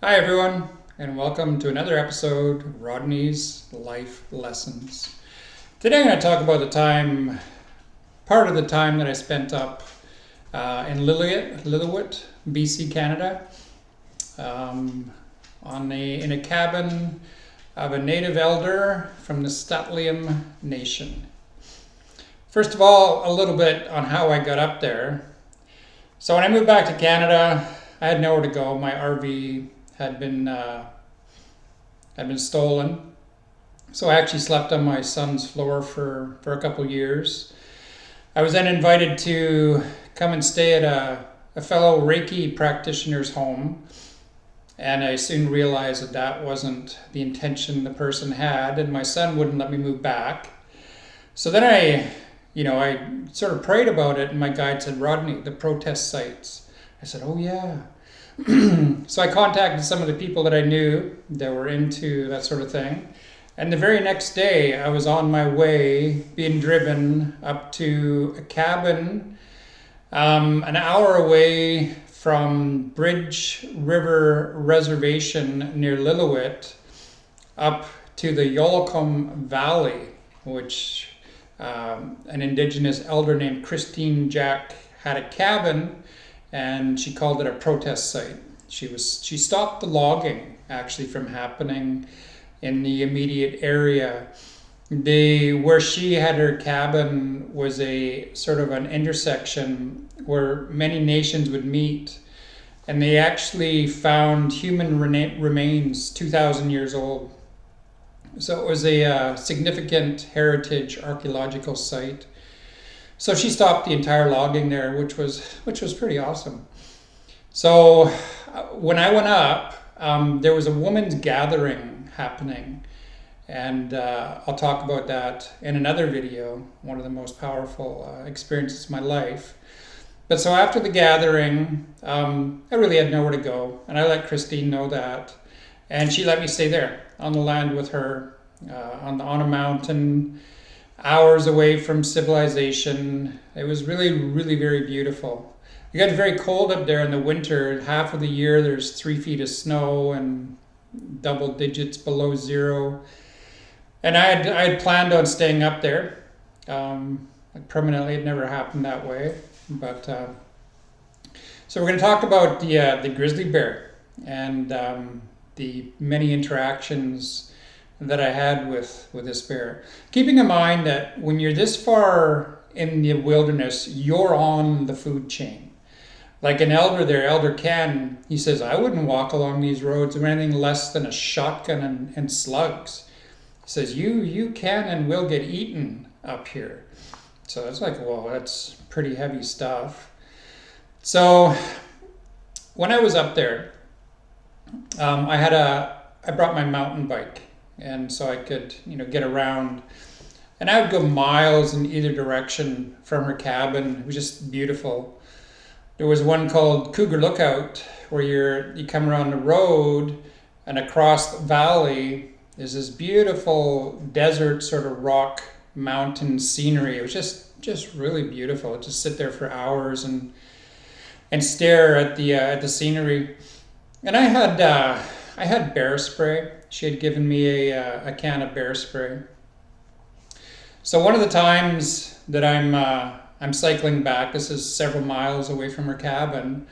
Hi, everyone, and welcome to another episode of Rodney's Life Lessons. Today, I'm going to talk about part of the time that I spent up in Lillooet, BC, Canada, in a cabin of a native elder from the St'át'imc Nation. First of all, a little bit on how I got up there. So when I moved back to Canada, I had nowhere to go. My RV had been stolen, so I actually slept on my son's floor for a couple years. I was then invited to come and stay at a fellow Reiki practitioner's home, and I soon realized that wasn't the intention the person had, and my son wouldn't let me move back. So then I sort of prayed about it, and my guide said, "Rodney, the protest sites." I said, "Oh yeah." So I contacted some of the people that I knew that were into that sort of thing. And the very next day, I was on my way, being driven up to a cabin an hour away from Bridge River Reservation near Lillooet, up to the Yolocum Valley, which an indigenous elder named Christine Jack had a cabin, and she called it a protest site. She stopped the logging actually from happening in the immediate area. Where she had her cabin was a sort of an intersection where many nations would meet, and they actually found human remains 2,000 years old. So it was a significant heritage archaeological site. So she stopped the entire logging there, which was pretty awesome. So when I went up, there was a women's gathering happening, and I'll talk about that in another video, one of the most powerful experiences of my life. But so after the gathering, I really had nowhere to go, and I let Christine know that, and she let me stay there on the land with her, on a mountain, hours away from civilization. It was really, really very beautiful. It got very cold up there in the winter. Half of the year there's 3 feet of snow and double digits below zero. And I had planned on staying up there permanently. It never happened that way. But so we're going to talk about the grizzly bear and the many interactions that I had with this bear. Keeping in mind that when you're this far in the wilderness, you're on the food chain. Like an elder there, Elder Ken, he says, I wouldn't walk along these roads with anything less than a shotgun and slugs. He says, you can and will get eaten up here. So it's like, well, that's pretty heavy stuff. So when I was up there, I brought my mountain bike, and so I could, get around. And I would go miles in either direction from her cabin. It was just beautiful. There was one called Cougar Lookout, where you come around the road, and across the valley is this beautiful desert sort of rock mountain scenery. It was just really beautiful. I'd just sit there for hours and stare at the scenery. And I had bear spray. She had given me a can of bear spray. So one of the times that I'm cycling back, this is several miles away from her cabin,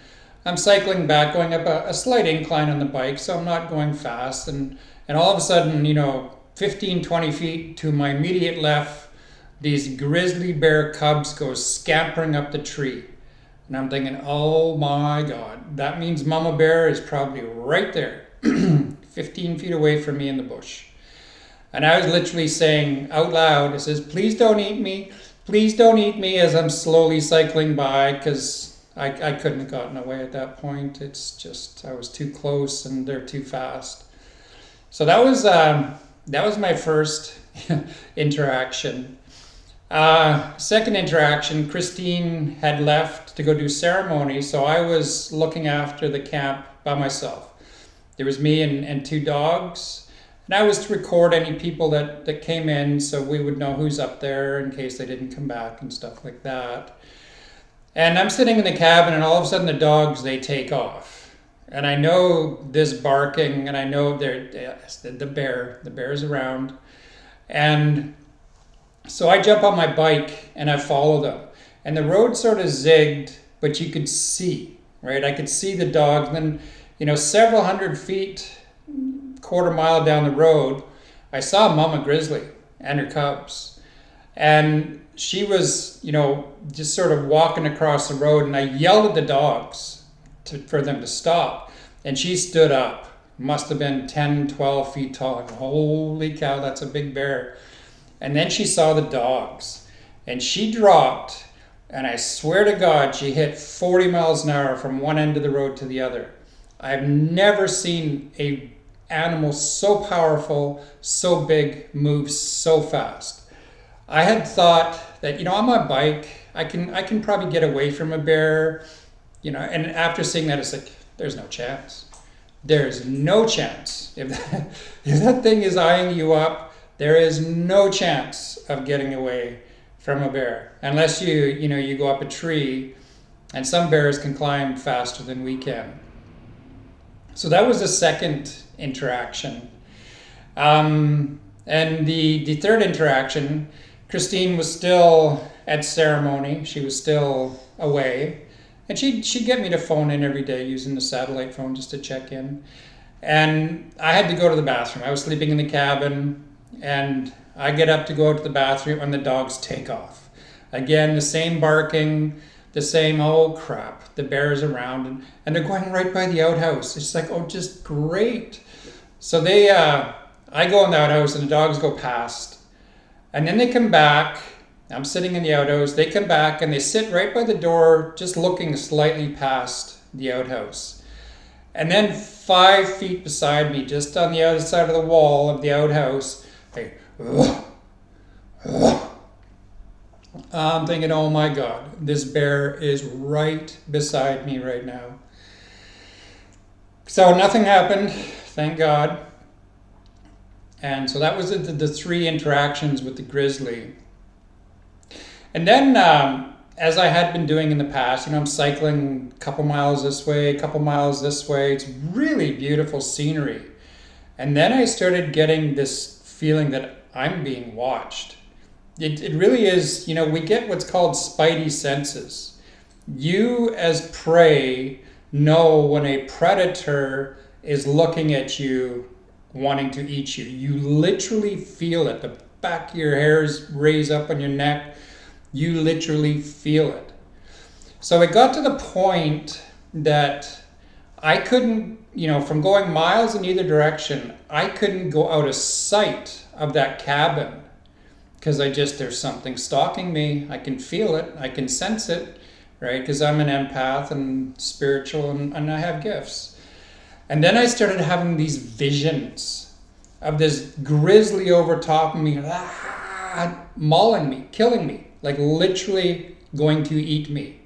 I'm cycling back, going up a slight incline on the bike, so I'm not going fast, and all of a sudden, 15, 20 feet to my immediate left, these grizzly bear cubs go scampering up the tree. And I'm thinking, oh my God, that means Mama Bear is probably right there, 15 feet away from me in the bush. And I was literally saying out loud, it says, please don't eat me. Please don't eat me, as I'm slowly cycling by, because I couldn't have gotten away at that point. It's just, I was too close and they're too fast. So that was my first interaction. Second interaction, Christine had left to go do ceremony, so I was looking after the camp by myself. There was me and 2 dogs, and I was to record any people that came in, so we would know who's up there in case they didn't come back and stuff like that. And I'm sitting in the cabin, and all of a sudden the dogs, they take off. And I know this barking, and I know the bear's around. And so I jump on my bike and I follow them. And the road sort of zigged, but you could see, right? I could see the dogs. And then, several hundred feet, quarter mile down the road, I saw Mama Grizzly and her cubs. And she was, just sort of walking across the road, and I yelled at the dogs for them to stop. And she stood up, must have been 10, 12 feet tall. Holy cow, that's a big bear. And then she saw the dogs, and she dropped, and I swear to God, she hit 40 miles an hour from one end of the road to the other. I've never seen a animal so powerful, so big, move so fast. I had thought that, on my bike, I can probably get away from a bear, and after seeing that, it's like, there's no chance. There's no chance. If that thing is eyeing you up, there is no chance of getting away from a bear. Unless you go up a tree, and some bears can climb faster than we can. So that was the second interaction. And the third interaction, Christine was still at ceremony. She was still away. And she'd get me to phone in every day using the satellite phone just to check in. And I had to go to the bathroom. I was sleeping in the cabin, and I get up to go to the bathroom, and the dogs take off. Again, the same barking, the same, oh crap, the bear's around, and they're going right by the outhouse. It's like, oh, just great. So I go in the outhouse, and the dogs go past, and then they come back. I'm sitting in the outhouse. They come back, and they sit right by the door, just looking slightly past the outhouse. And then 5 feet beside me, just on the other side of the wall of the outhouse, I'm thinking, oh my God, this bear is right beside me right now. So nothing happened, thank God. And so that was the three interactions with the grizzly. And then, as I had been doing in the past, I'm cycling a couple miles this way, a couple miles this way. It's really beautiful scenery. And then I started getting this feeling that I'm being watched. It really is, we get what's called spidey senses. You as prey know when a predator is looking at you, wanting to eat you. You literally feel it. The back of your hairs raise up on your neck. You literally feel it. So it got to the point that I couldn't, from going miles in either direction, I couldn't go out of sight of that cabin because there's something stalking me. I can feel it. I can sense it, right? Because I'm an empath and spiritual, and I have gifts. And then I started having these visions of this grizzly over top of me, mauling me, killing me. Like literally going to eat me.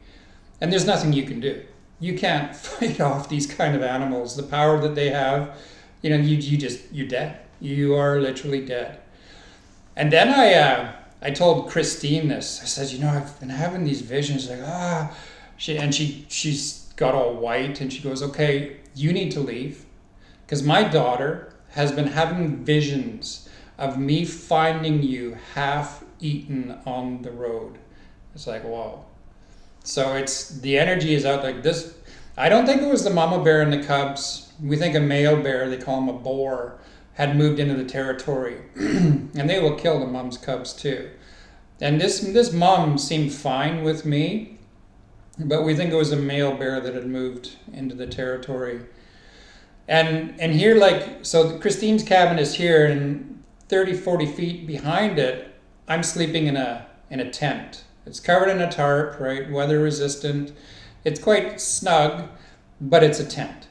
And there's nothing you can do. You can't fight off these kind of animals. The power that they have, you're dead. You are literally dead. And then I told Christine this. I said, I've been having these visions, like, she's got all white, and she goes, okay, you need to leave. Because my daughter has been having visions of me finding you half eaten on the road. It's like, whoa. So the energy is out like this. I don't think it was the mama bear and the cubs. We think a male bear, they call him a boar, had moved into the territory. And they will kill the mom's cubs too. And this mom seemed fine with me, but we think it was a male bear that had moved into the territory. And here, so Christine's cabin is here, and 30, 40 feet behind it, I'm sleeping in a tent. It's covered in a tarp, right? Weather resistant. It's quite snug, but it's a tent.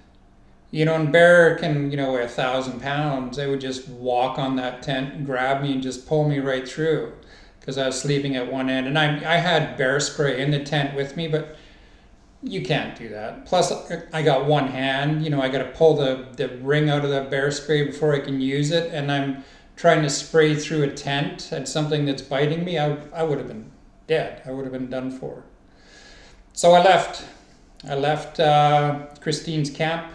And bear can, weigh 1,000 pounds. They would just walk on that tent and grab me and just pull me right through because I was sleeping at one end. And I had bear spray in the tent with me, but you can't do that. Plus, I got one hand. I got to pull the ring out of the bear spray before I can use it, and I'm trying to spray through a tent at something that's biting me. I would have been dead. I would have been done for. So I left. Christine's camp,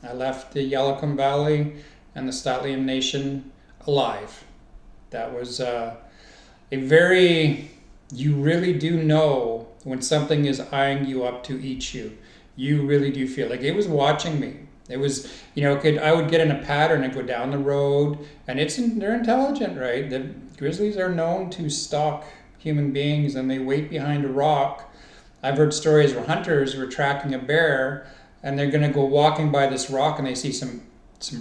I left the Yalakom Valley and the Statliam Nation alive. That was a very, you really do know when something is eyeing you up to eat you. You really do feel like it was watching me. It was, I would get in a pattern and go down the road, and they're intelligent, right? The grizzlies are known to stalk human beings, and they wait behind a rock. I've heard stories where hunters were tracking a bear, and they're going to go walking by this rock, and they see some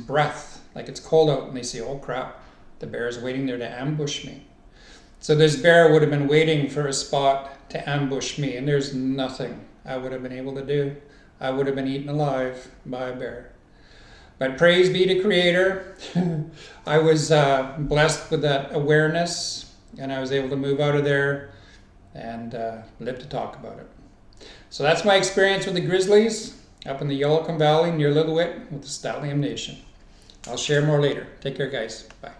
breath, like it's cold out, and they say, oh crap, the bear is waiting there to ambush me. So this bear would have been waiting for a spot to ambush me, and there's nothing I would have been able to do. I would have been eaten alive by a bear. But praise be to Creator. I was blessed with that awareness, and I was able to move out of there and live to talk about it. So that's my experience with the grizzlies up in the Yalakom Valley near Lillooet with the Statliam Nation. I'll share more later. Take care, guys. Bye.